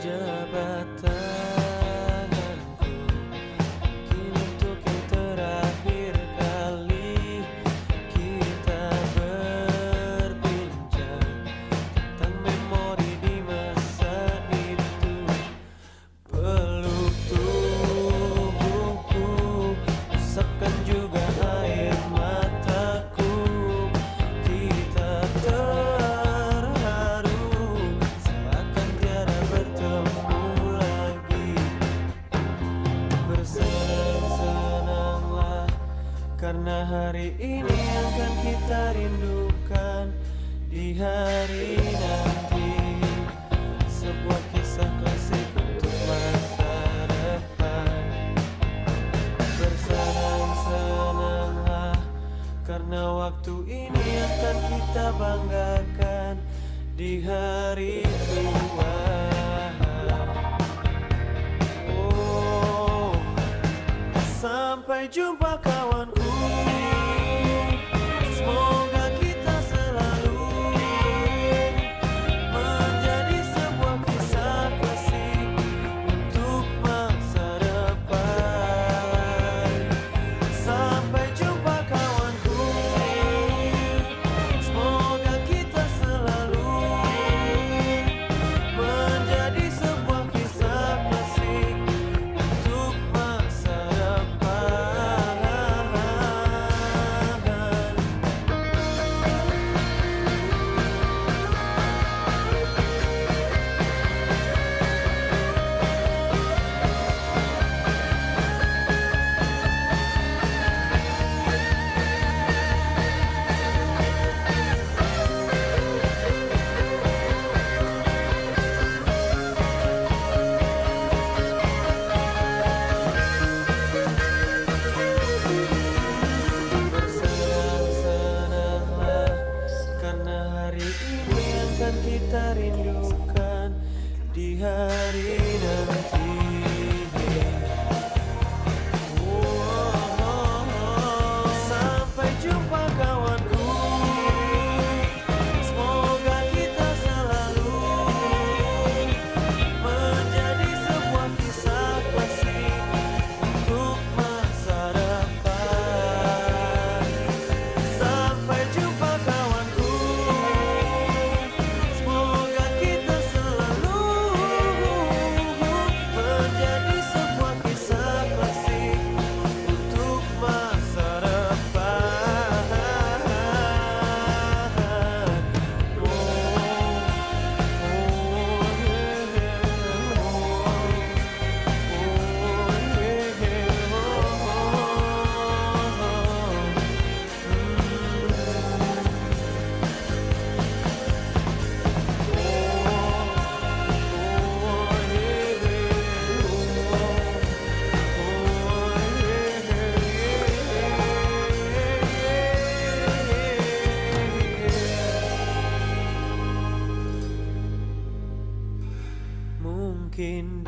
jabat tanganku, kini untuk yang terakhir kali kita berbincang tentang memori di masa itu. Peluk tubuhku, usapkan juga air mataku. Kita terharu seakan tiada bertemu lagi. Bersenang-senanglah karena hari ini akan kita rindukan di hari nanti. Sebuah kisah klasik untuk masa depan. Bersenang-senanglah karena waktu ini akan kita banggakan di hari tua. Oh, sampai jumpa kawanku. Semoga kita selalu menjadi sebuah kisah klasik untuk masa depan. Sampai jumpa kawanku. Semoga kita selalu menjadi sebuah kisah klasik untuk masa depan. Bersenang-senanglah karena hari ini akan kita rindukan di hari nanti. Sampai jumpa kawanku. Semoga kita selalu menjadi sebuah kisah klasik untuk masa depan. Sampai jumpa kawanku. Semoga kita selalu menjadi sebuah kisah klasik untuk masa depan. Mungkin